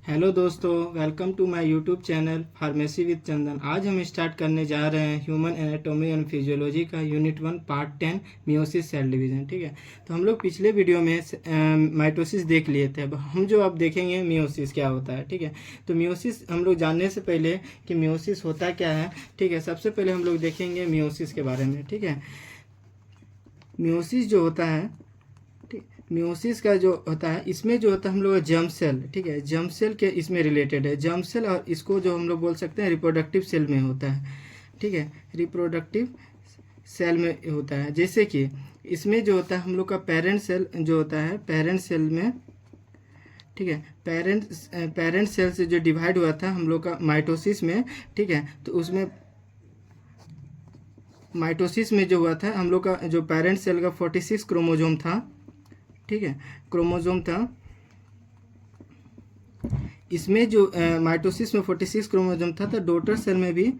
Hello दोस्तों, welcome to my YouTube channel pharmacy with Chandan. आज हम स्टार्ट करने जा रहे हैं ह्यूमन एनाटॉमी एंड फिजियोलॉजी का unit 1 part 10 meiosis cell division. ठीक है, तो हम लोग पिछले वीडियो में माइटोसिस देख लिए थे। अब हम जो अब देखेंगे मियोसिस क्या होता है। ठीक है, तो मियोसिस हम लोग जानने से पहले कि मियोसिस होता क्या है, ठीक है, सबसे पहले हम लोग देखेंगे मियोसिस के बारे में। ठीक है, मियोसिस जो होता है, मियोसिस का जो होता है, इसमें जो होता है हम लोग जर्म सेल, ठीक है, जर्म सेल के इसमें रिलेटेड है जर्म सेल, और इसको जो हम लोग बोल सकते हैं रिप्रोडक्टिव सेल में होता है। ठीक है, रिप्रोडक्टिव सेल में होता है। जैसे कि इसमें जो होता है हम लोग का पेरेंट सेल जो होता है, पेरेंट सेल में, ठीक है, पेरेंट सेल से जो डिवाइड हुआ था हम लोग का माइटोसिस में। ठीक है, तो उसमें माइटोसिस में जो हुआ था हम लोग का जो पेरेंट सेल का 46 क्रोमोजोम था। ठीक है, क्रोमोजोम था। इसमें जो माइटोसिस में 46 क्रोमोजोम था, तो डॉटर सेल में भी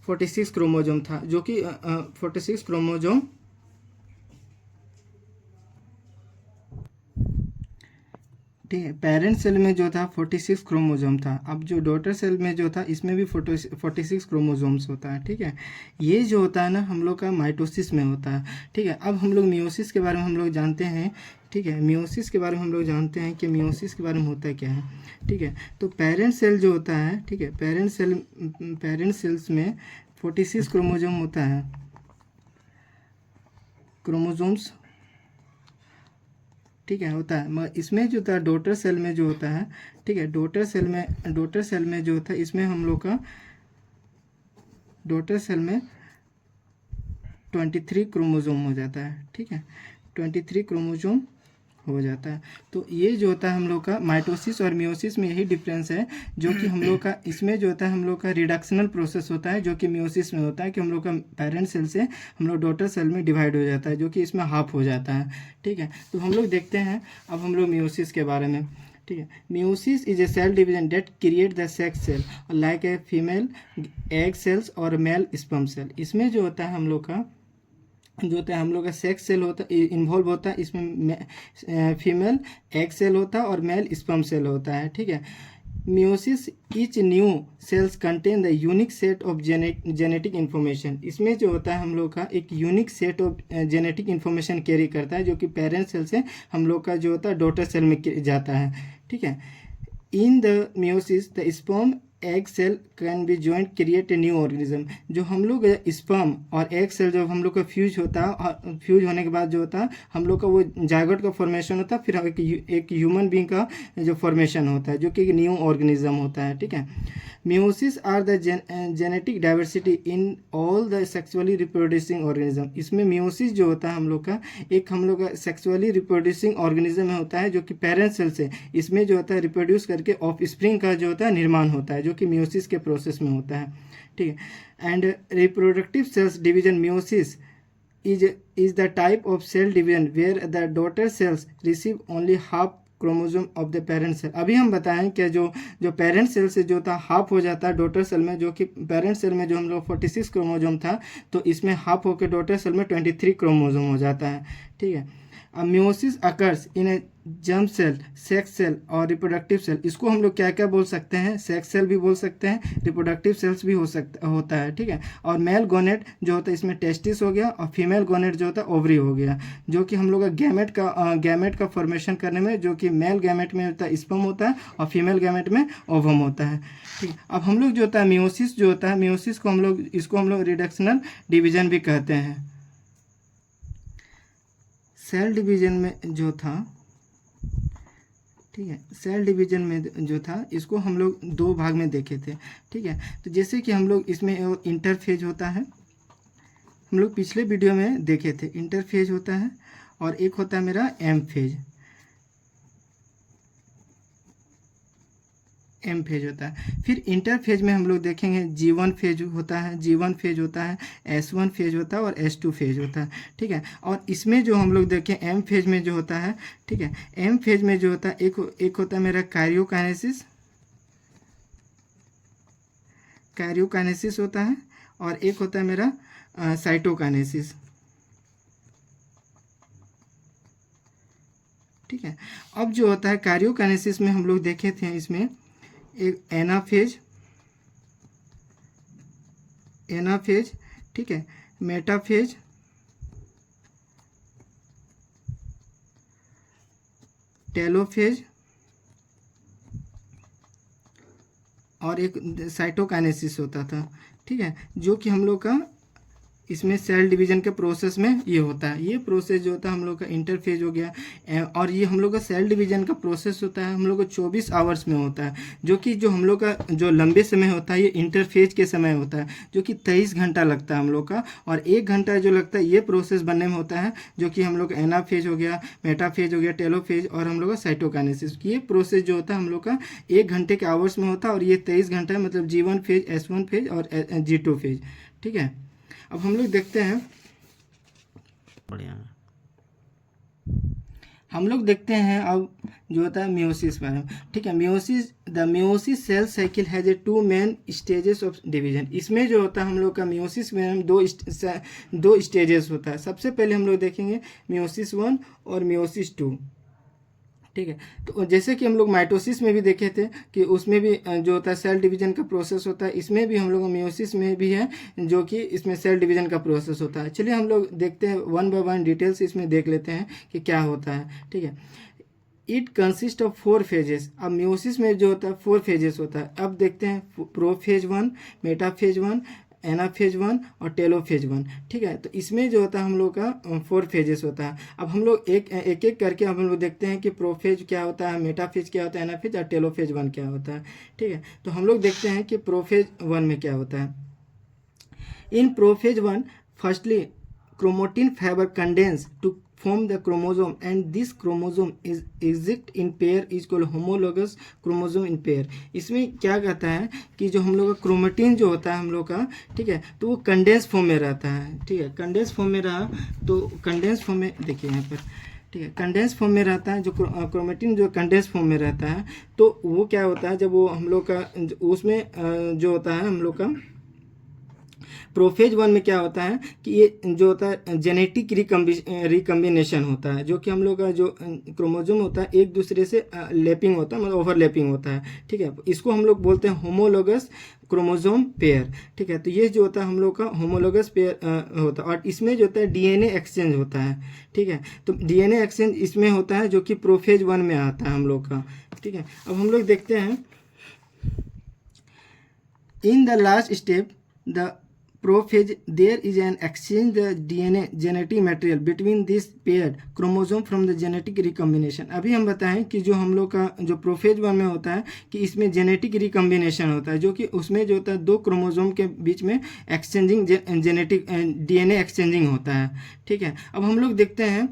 46 क्रोमोजोम था, जो कि 46 क्रोमोजोम, ठीक है, पेरेंट सेल में जो था 46 क्रोमोजोम था। अब जो डॉटर सेल में जो था इसमें भी 46 क्रोमोजोम्स होता है। ठीक है, ये जो होता है ना हम लोग का माइटोसिस में होता है। ठीक है, अब हम लोग मियोसिस के बारे में हम लोग जानते हैं। ठीक है, मियोसिस के बारे में हम लोग जानते हैं कि मियोसिस के बारे में होता क्या है। ठीक है, तो पेरेंट सेल जो होता है, ठीक है, पेरेंट सेल्स में 46 क्रोमोजोम होता है, क्रोमोजोम्स, ठीक है, होता है। मगर इसमें जो था डॉटर सेल में जो होता है, ठीक है, डॉटर सेल में जो होता है इसमें हम लोग का डॉटर सेल में 23 क्रोमोजोम हो जाता है। ठीक है, 23 क्रोमोजोम हो जाता है। तो ये जो होता है हम लोग का माइटोसिस और मियोसिस में यही डिफरेंस है, जो कि हम लोग का इसमें जो होता है हम लोग का रिडक्शनल प्रोसेस होता है, जो कि मियोसिस में होता है कि हम लोग का पेरेंट सेल से हम लोग डॉटर सेल में डिवाइड हो जाता है, जो कि इसमें हाफ हो जाता है। ठीक है, तो हम लोग देखते हैं अब हम लोग मियोसिस के बारे में। ठीक है, meiosis is a cell division that create the sex cell like a female egg cells और मेल स्पर्म सेल। इसमें जो होता है हम लोग का जो होता है हम लोग का सेक्स सेल होता है, इन्वॉल्व होता है इसमें। फीमेल एग सेल होता है और मेल स्पर्म सेल होता है। ठीक है, meiosis each new sales contain the unique set of genetic information. इसमें जो होता है हम लोग का एक unique set of genetic information carry करता है, जो कि पेरेंट सेल से हम लोग का जो होता है डॉटर सेल में जाता है। ठीक है, in the meiosis the sperm egg cell can be joint create a new organism. जो हम लोग स्पर्म और एग सेल जब हम लोग का फ्यूज होता है, और फ्यूज होने के बाद जो होता है हम लोग का वो जायगोट का फॉर्मेशन होता है, फिर एक ह्यूमन बींग का जो फॉर्मेशन होता है, जो कि एक न्यू ऑर्गेनिज्म होता है। ठीक है, meiosis are the genetic diversity in all the sexually reproducing organism. इसमें मियोसिस जो होता है हम लोग का सेक्सुअली रिप्रोड्यूसिंग ऑर्गेनिज्म में होता है, जो कि पेरेंट सेल से इसमें जो होता है रिप्रोड्यूस करके ऑफ स्प्रिंग का जो होता है निर्माण होता है, जो कि मियोसिस के प्रोसेस में होता है। ठीक है, and reproductive cells division meiosis is the type of cell division where the daughter cells receive only half chromosome of the parent cell. अभी हम बताएं कि जो पेरेंट सेल से जो था हाफ हो जाता है डॉटर सेल में, जो कि पेरेंट सेल में जो हम लोग 46 क्रोमोजोम था, तो इसमें हाफ होकर डॉटर सेल में 23 क्रोमोजोम हो जाता है। ठीक है, meiosis occurs in a germ cell, sex cell और रिप्रोडक्टिव सेल। इसको हम लोग क्या क्या बोल सकते हैं, सेक्स सेल भी बोल सकते हैं, रिप्रोडक्टिव सेल्स भी होता है। ठीक है, और मेल गोनेट जो होता है इसमें टेस्टिस हो गया, और फीमेल गोनेट जो होता है ओवरी हो गया, जो कि हम लोग का गैमेट का फॉर्मेशन करने में, जो कि मेल गैमेट में होता है स्पर्म होता है और फीमेल गैमेट में ओवम होता है। ठीक है, अब हम लोग जो होता है मियोसिस जो होता है, मियोसिस को हम लोग रिडक्शनल डिवीजन भी कहते हैं। सेल डिवीजन में जो था, ठीक है, सेल डिवीजन में जो था इसको हम लोग दो भाग में देखे थे। ठीक है, तो जैसे कि हम लोग इसमें इंटरफेज होता है, हम लोग पिछले वीडियो में देखे थे, इंटरफेज होता है, और एक होता है मेरा एम फेज होता है। फिर इंटरफेज में हम लोग देखेंगे G1 फेज होता है, G1 फेज होता है, S1 फेज होता है और S2 फेज होता है। ठीक है, और इसमें जो हम लोग देखें एम फेज में जो होता है, ठीक है, एम फेज में जो होता है एक होता है मेरा कैरियोकाइनेसिस होता है, और एक होता है मेरा साइटोकाइनेसिस। ठीक है। अब जो होता है कार्योकाइनेसिस में हम लोग देखे थे, इसमें एक एनाफेज, ठीक है, मेटाफेज, टेलोफेज और एक साइटोकाइनेसिस होता था, ठीक है, जो कि हम लोग का इसमें सेल डिवीजन के प्रोसेस में ये होता है। ये प्रोसेस जो होता है हम लोग का इंटरफेज हो गया, और ये हम लोग का सेल डिवीजन का प्रोसेस होता है हम लोग को 24 आवर्स में होता है, जो कि जो हम लोग का जो लंबे समय होता है ये इंटरफेज के समय होता है, जो कि 23 घंटा लगता है हम लोग का, और 1 घंटा जो लगता है ये प्रोसेस बनने में होता है, जो कि हम लोग का एनाफेज हो गया, मेटाफेज हो गया, टेलोफेज और हम लोग का साइटोकाइनेसिस। ये प्रोसेस जो होता है हम लोग का 1 घंटे के आवर्स में होता है, और ये 23 घंटा मतलब G1 फेज, S1 फेज और G2 फेज, ठीक है। अब हम लोग देखते हैं, बढ़िया, हम लोग देखते हैं अब जो होता है मियोसिस में, ठीक है। Meiosis, the meiosis cell cycle has a 2 main stages of division. इसमें जो होता है हम लोग का मियोसिस में दो स्टेजेस होता है। सबसे पहले हम लोग देखेंगे मियोसिस 1 और मियोसिस 2, ठीक है। तो जैसे कि हम लोग माइटोसिस में भी देखे थे कि उसमें भी जो होता है सेल डिवीजन का प्रोसेस होता है, इसमें भी हम लोग मियोसिस में भी है जो कि इसमें सेल डिवीजन का प्रोसेस होता है। चलिए हम लोग देखते हैं वन बाय वन डिटेल्स इसमें देख लेते हैं कि क्या होता है, ठीक है। It consist of 4 phases. अब मियोसिस में जो होता है 4 फेजेस होता है। अब देखते हैं प्रोफेज 1, मेटाफेज 1, एनाफेज 1 और टेलोफेज 1, ठीक है। तो इसमें जो होता है हम लोग का 4 फेजेस होता है। अब हम लोग एक एक करके हम लोग देखते हैं कि प्रोफेज क्या होता है, मेटाफेज क्या होता है, एनाफेज और टेलोफेज 1 क्या होता है, ठीक है। तो हम लोग देखते हैं कि प्रोफेज 1 में क्या होता है। In prophase 1, firstly chromatin fibre condense to form the chromosome, and this chromosome is exist in pair is called homologous chromosome in pair। इसमें क्या कहता है कि जो हम लोग का क्रोमेटिन जो होता है हम लोग का, ठीक है, तो वो कंडेंस फॉर्म में रहता है, ठीक है। कंडेंस फॉर्म में रहा तो कंडेंस फॉर्म में देखिए यहाँ पर, ठीक है, कंडेंस फॉर्म में रहता है। जो क्रोमेटिन जो कंडेंस फॉर्म में रहता है तो वो क्या होता है, जब वो हम लोग का उसमें जो होता है हम लोग का प्रोफेज 1 में क्या होता है कि ये जो होता है जेनेटिक रिकम्बिनेशन होता है, जो कि हम लोग का जो क्रोमोसोम होता है एक दूसरे से लैपिंग होता है, मतलब ओवरलैपिंग होता है, ठीक है। इसको हम लोग बोलते हैं होमोलोगस क्रोमोसोम पेयर, ठीक है। तो ये जो होता है हम लोग का होमोलोगस पेयर होता है, और इसमें जो होता है डीएनए एक्सचेंज होता है, ठीक है। तो डीएनए एक्सचेंज इसमें होता है जो कि प्रोफेज 1 में आता है हम लोग का, ठीक है। अब हम लोग देखते हैं in the last step the prophase there is an exchange the DNA genetic material between this paired chromosome from the genetic recombination. अभी हम बताएं कि जो हम लोग का जो प्रोफेज 1 में होता है कि इसमें जेनेटिक रिकम्बिनेशन होता है, जो कि उसमें जो होता है 2 क्रोमोसोम के बीच में एक्सचेंजिंग जेनेटिक डीएनए एक्सचेंजिंग होता है, ठीक है। अब हम लोग देखते हैं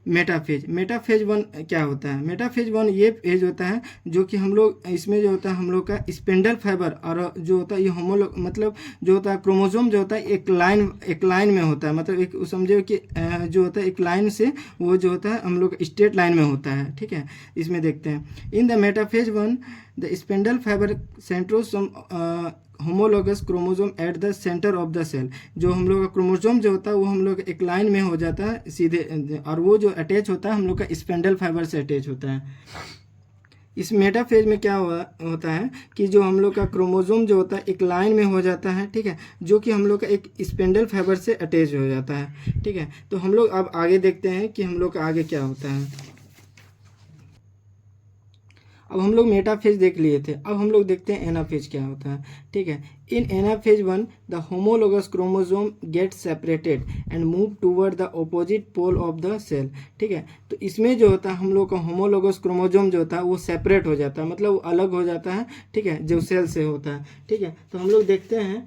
मेटाफेज। मेटाफेज 1 क्या होता है। मेटाफेज 1 ये फेज होता है जो कि हम लोग इसमें जो होता है हम लोग का स्पिंडल फाइबर और जो होता है ये होमोलॉग मतलब जो होता है क्रोमोसोम जो होता है एक लाइन में होता है, मतलब एक समझो कि जो होता है एक लाइन से वो जो होता है हम लोग स्ट्रेट लाइन में होता है, ठीक है। इसमें देखते हैं in the metaphase 1 the spindle fibre centrosome homologous chromosome at the centre of the cell. जो हम लोग का क्रोमोसोम जो होता है वो हम लोग एक लाइन में हो जाता है सीधे, और वो जो अटैच होता है हम लोग का स्पिंडल फाइबर से अटैच होता है। इस मेटाफेज में क्या होता है कि जो हम लोग का क्रोमोसोम जो होता है एक लाइन में हो जाता है, ठीक है, जो कि हम लोग का एक स्पिंडल फाइबर से अटैच हो जाता है, ठीक है। तो हम लोग अब आगे देखते हैं कि हम लोग का आगे क्या होता है। अब हम लोग मेटाफेज देख लिए थे, अब हम लोग देखते हैं एनाफेज क्या होता है, ठीक है। In anaphase 1 the homologous chromosome get separated and move toward the opposite pole of the cell, ठीक है। तो इसमें जो होता है हम लोग का होमोलोगस क्रोमोसोम जो होता है वो सेपरेट हो जाता है, मतलब वो अलग हो जाता है, ठीक है, जो सेल से होता है, ठीक है। तो हम लोग देखते हैं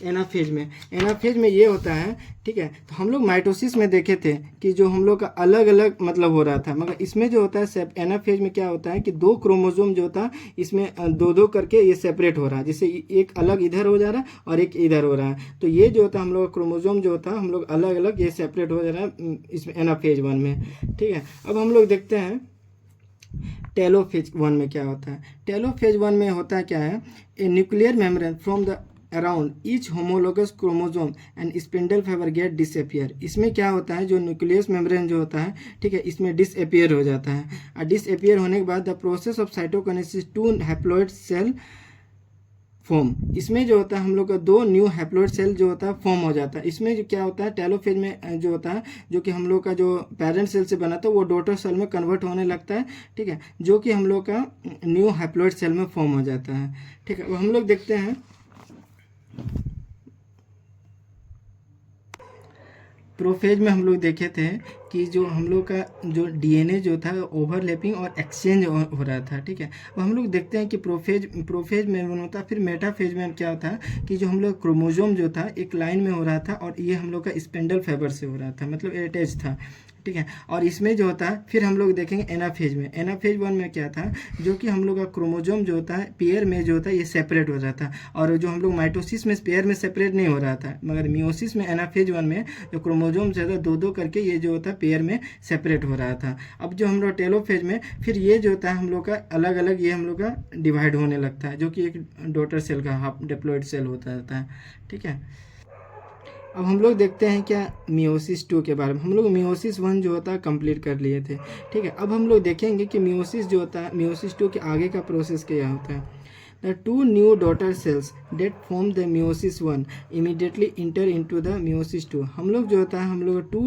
एनाफेज में ये होता है, ठीक है। तो हम लोग माइटोसिस में देखे थे कि जो हम लोग का अलग अलग मतलब हो रहा था, मगर इसमें जो होता है एनाफेज में क्या होता है कि 2 क्रोमोसोम जो होता है इसमें 2-2 करके ये सेपरेट हो रहा है, जिससे एक अलग इधर हो जा रहा है और एक इधर हो रहा है। तो ये जो होता है हम लोग क्रोमोसोम जो होता है हम लोग अलग अलग ये सेपरेट हो जा रहा है इसमें एनाफेज 1 में, ठीक है। अब हम लोग देखते हैं टेलोफेज 1 में क्या होता है। टेलोफेज 1 में होता है क्या है, a nuclear membrane from the around each homologous chromosome and spindle fibre get disappear. इसमें क्या होता है, जो न्यूक्लियस मेम्ब्रेन जो होता है, ठीक है, इसमें डिसअपियर हो जाता है। और डिसअपियर होने के बाद the process of cytokinesis two haploid cell form, इसमें जो होता है हम लोग का 2 न्यू हैप्लॉइड सेल जो होता है फॉर्म हो जाता है। इसमें जो क्या होता है, टेलोफेज में जो होता है, जो कि हम लोग का जो पेरेंट सेल से बना था वो डॉटर सेल में कन्वर्ट होने लगता है, ठीक है, जो कि हम लोग का न्यू हैप्लॉइड सेल में फॉर्म हो जाता है, ठीक है। अब हम लोग देखते हैं प्रोफेज में हम लोग देखे थे कि जो हम लोग का जो डीएनए जो था ओवरलैपिंग और एक्सचेंज हो रहा था, ठीक है। अब हम लोग देखते हैं कि प्रोफेज में होता है, फिर मेटाफेज में क्या होता है कि जो हम लोग क्रोमोजोम जो था एक लाइन में हो रहा था और ये हम लोग का स्पेंडल फाइबर से हो रहा था, मतलब अटैच था, ठीक है। और इसमें जो होता है फिर हम लोग देखेंगे एनाफेज में। एनाफेज 1 में क्या था, जो कि हम लोग का क्रोमोजोम जो होता है पेयर में जो होता है ये सेपरेट हो रहा था, और जो हम लोग माइटोसिस में पेयर में सेपरेट नहीं हो रहा था, मगर मियोसिस में एनाफेज 1 में जो क्रोमोजोम जो था 2-2 करके ये जो होता है पेयर में सेपरेट हो रहा था। अब जो हम लोग टेलोफेज में फिर ये जो होता है हम लोग का अलग अलग ये हम लोग का डिवाइड होने लगता है, जो कि एक डॉटर सेल का हाफ डिप्लॉइड सेल होता है, ठीक है। अब हम लोग देखते हैं क्या मियोसिस 2 के बारे में। हम लोग मियोसिस 1 जो होता है कंप्लीट कर लिए थे, ठीक है। अब हम लोग देखेंगे कि मियोसिस जो होता है, मियोसिस 2 के आगे का प्रोसेस क्या होता है। The 2 new daughter cells that form the meiosis 1 immediately enter into the meiosis 2। हम लोग जो होता है हम लोग 2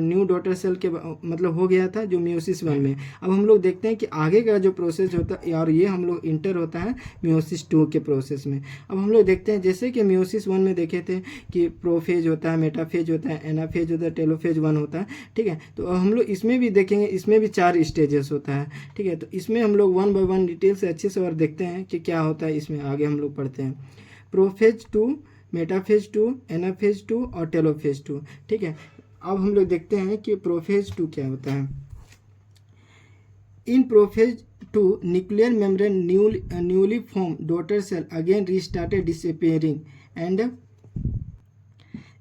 न्यू डॉटर सेल के मतलब हो गया था जो मियोसिस 1 में। अब हम लोग देखते हैं कि आगे का जो प्रोसेस होता है और ये हम लोग इंटर होता है मियोसिस 2 के प्रोसेस में। अब हम लोग देखते हैं जैसे कि मियोसिस 1 में देखे थे कि प्रोफेज होता है, मेटाफेज होता है, एनाफेज होता है, टेलोफेज 1 होता है, ठीक है। तो हम लोग इसमें भी देखेंगे, इसमें भी 4 स्टेजेस होता है, ठीक है। तो इसमें हम लोग 1 बाय 1 डिटेल से अच्छे से और देखते हैं कि क्या होता है इसमें। आगे हम लोग पढ़ते हैं प्रोफेज 2, मेटाफेज 2, एनाफेज 2 और टेलोफेज 2, ठीक है। अब हम लोग देखते हैं कि प्रोफेज 2 क्या होता है। In prophase 2 nuclear membrane newly form daughter cell again restarted disappearing and,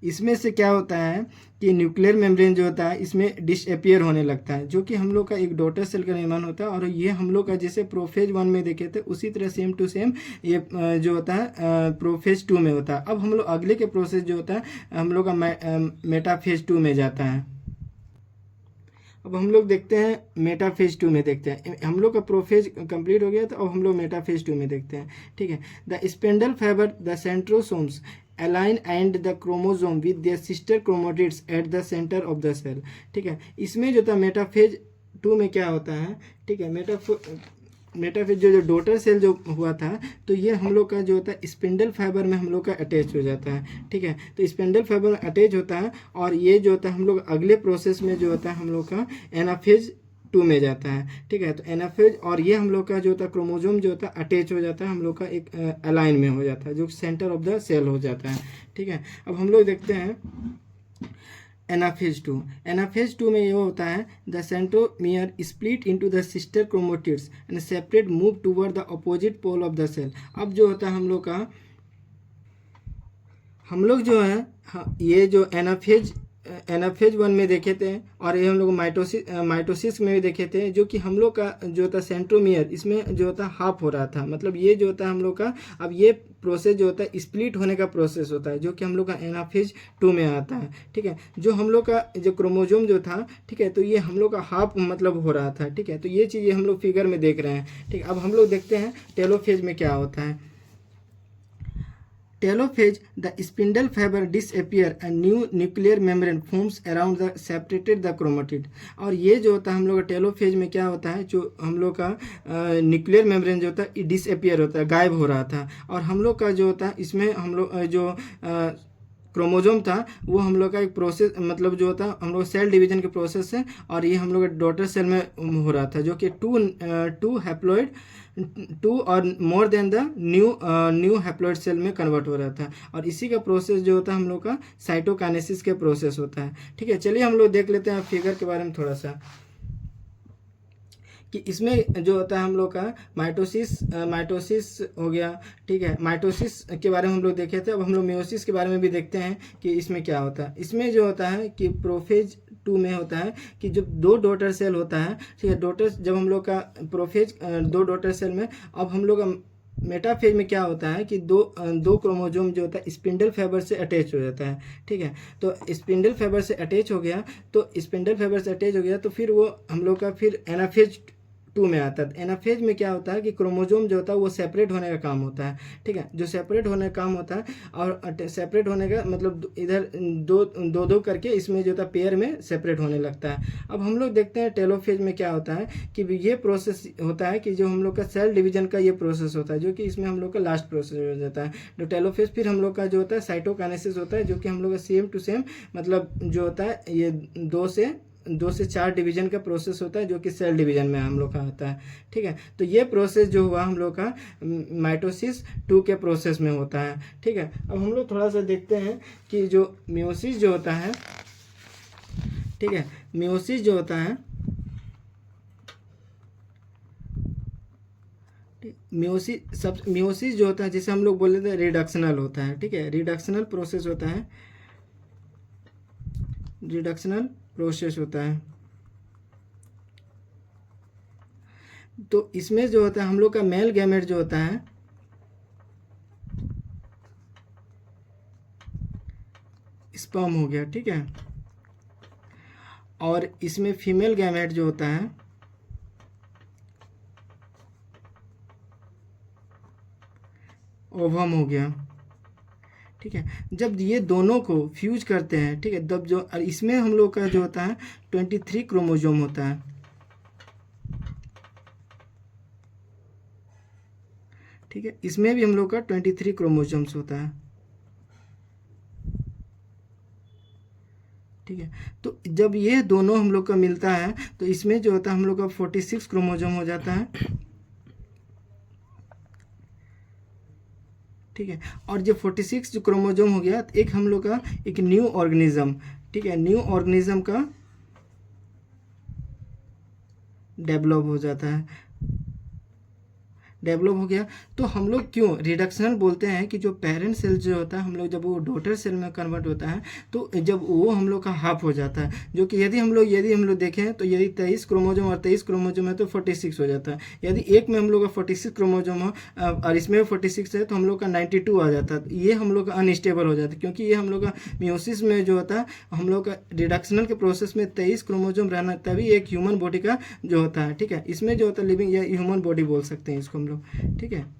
इसमें से क्या होता है कि न्यूक्लियर मेम्ब्रेन जो होता है इसमें डिसअपियर होने लगता है, जो कि हम लोग का एक डॉटर सेल का निर्माण होता है। और ये हम लोग का जैसे प्रोफेज 1 में देखे थे उसी तरह सेम टू सेम ये जो होता है प्रोफेज 2 में होता है। अब हम लोग अगले के प्रोसेस जो होता है हम लोग का मेटाफेज 2 में जाता है। अब हम लोग देखते हैं मेटाफेज 2 में देखते हैं, हम लोग का प्रोफेज कंप्लीट हो गया तो अब हम लोग मेटाफेज 2 में देखते हैं, ठीक है। The spindle fibre the centrosomes align and the chromosome with their sister chromatids at the centre of the cell, ठीक है। इसमें जो था मेटाफेज 2 में क्या होता है, ठीक है, मेटाफेज जो डॉटर सेल जो हुआ था तो ये हम लोग का जो होता है स्पिंडल फाइबर में हम लोग का अटैच हो जाता है, ठीक है। तो स्पिंडल फाइबर में अटैच होता है और ये जो होता है हम लोग अगले प्रोसेस में जो होता है हम लोग का एनाफेज 2 में जाता है, ठीक है। तो एनाफेज और ये हम लोग का जो होता है क्रोमोसोम जो होता है अटैच हो जाता है हम लोग का एक अलाइन में हो जाता है जो सेंटर ऑफ द सेल हो जाता है, ठीक है। अब हम लोग देखते हैं एनाफेज 2। एनाफेज 2 में ये होता है the centromere split into the sister chromatids and separate move toward the opposite pole of the cell. अब जो होता है हम लोग जो है ये जो एनाफेज 1 में देखे थे और ये हम लोग माइटोसिस में भी देखे थे, जो कि हम लोग का जो होता है सेंट्रोमियर इसमें जो होता है हाफ हो रहा था, मतलब ये जो होता है हम लोग का अब ये प्रोसेस जो होता है स्प्लिट होने का प्रोसेस होता है जो कि हम लोग का एनाफेज 2 में आता है, ठीक है। जो हम लोग का जो क्रोमोजोम जो था, ठीक है, तो ये हम लोग का हाफ मतलब हो रहा था, ठीक है। तो ये चीज़ें हम लोग फिगर में देख रहे हैं, ठीक है। अब हम लोग देखते हैं टेलोफेज में क्या होता है। Telophage, the spindle fiber disappear and new nuclear membrane forms around the separated the chromatid। और ये जो होता है हम लोग का टेलोफेज में क्या होता है, जो हम लोग का न्यूक्लियर मेम्ब्रेन जो होता है डिसअपियर होता है, गायब हो रहा था। और हम लोग का जो होता है इसमें हम लोग जो क्रोमोजोम था वो हम लोग का एक प्रोसेस मतलब जो होता है हम लोग सेल डिवीजन के प्रोसेस है और ये हम लोग डॉटर सेल में हो रहा था, जो कि टू हैप्लॉइड 2 और more than the new haploid cell में कन्वर्ट हो रहा था। और इसी का प्रोसेस जो होता है हम लोग का साइटोकाइनेसिस के प्रोसेस होता है, ठीक है। चलिए हम लोग देख लेते हैं फिगर के बारे में थोड़ा सा कि इसमें जो होता है हम लोग का माइटोसिस हो गया, ठीक है। माइटोसिस के बारे में हम लोग देखे थे। अब हम लोग मियोसिस के बारे में भी देखते हैं कि इसमें क्या होता है। इसमें जो होता है कि प्रोफेज 2 में होता है कि जब 2 डॉटर सेल होता है, ठीक है, जब हम लोग का प्रोफेज 2 डॉटर सेल में अब हम लोग मेटाफेज में क्या होता है कि दो क्रोमोसोम जो होता है स्पिंडल फाइबर से अटैच हो जाता है, ठीक है। तो स्पिंडल फाइबर से अटैच हो गया, तो स्पिंडल फाइबर से अटैच हो गया तो फिर वो हम लोग का फिर एनाफेज 2 में आता है। एनाफेज में क्या होता है कि क्रोमोसोम जो होता है वो सेपरेट होने का काम होता है, ठीक है। जो सेपरेट होने का काम होता है, और सेपरेट होने का मतलब इधर दो दो दो करके इसमें जो होता है पेयर में सेपरेट होने लगता है। अब हम लोग देखते हैं टेलोफेज में क्या होता है कि ये प्रोसेस होता है कि जो हम लोग का सेल डिवीजन का ये प्रोसेस होता है, जो कि इसमें हम लोग का लास्ट प्रोसेस हो जाता है। जो टेलोफेज फिर हम लोग का जो होता है साइटोकाइनेसिस होता है, जो कि हम लोग का सेम टू सेम मतलब जो होता है ये दो से चार डिवीजन का प्रोसेस होता है, जो कि सेल डिवीजन में हम लोग का होता है, ठीक है। तो ये प्रोसेस जो हुआ हम लोग का माइटोसिस 2 के प्रोसेस में होता है, ठीक है। अब हम लोग थोड़ा सा देखते हैं कि जो मियोसिस जो होता है, ठीक है, मियोसिस जो होता है, मियोसिस जो होता है जिसे हम लोग बोले थे रिडक्शनल होता है, ठीक है। रिडक्शनल प्रोसेस होता है, रिडक्शनल प्रोसेस होता है। तो इसमें जो होता है हम लोग का मेल गैमेट जो होता है स्पर्म हो गया, ठीक है। और इसमें फीमेल गैमेट जो होता है ओवम हो गया, ठीक है। जब ये दोनों को फ्यूज करते हैं, ठीक है, तब जो इसमें हम लोग का जो होता है 23 क्रोमोसोम होता है, ठीक है। इसमें भी हम लोग का 23 क्रोमोसोम्स होता है, ठीक है। तो जब ये दोनों हम लोग का मिलता है तो इसमें जो होता है हम लोग का 46 क्रोमोसोम हो जाता है, ठीक है। और जब 46 जो क्रोमोसोम हो गया तो एक हम लोग का एक न्यू ऑर्गेनिज्म, ठीक है, न्यू ऑर्गेनिज्म का डेवलप हो जाता है, डेवलप हो गया। तो हम लोग क्यों रिडक्शनल बोलते हैं कि जो पेरेंट सेल जो होता है हम लोग जब वो डॉटर सेल में कन्वर्ट होता है तो जब वो हम लोग का हाफ हो जाता है, जो कि यदि हम लोग देखें तो यदि 23 क्रोमोसोम और 23 क्रोमोसोम है तो 46 हो जाता है। यदि एक में हम लोग का 46 क्रोमोसोम हो और इसमें 46 है तो हम लोग का 92 आ जाता है। ये हम लोग का अनस्टेबल हो जाता है, क्योंकि ये हम लोग का मियोसिस में जो होता है हम लोग का रिडक्शनल के प्रोसेस में 23 क्रोमोसोम रहना तभी एक ह्यूमन बॉडी का जो होता है, ठीक है। इसमें जो होता है लिविंग या ह्यूमन बॉडी बोल सकते हैं इसको हम लोग, ठीक है।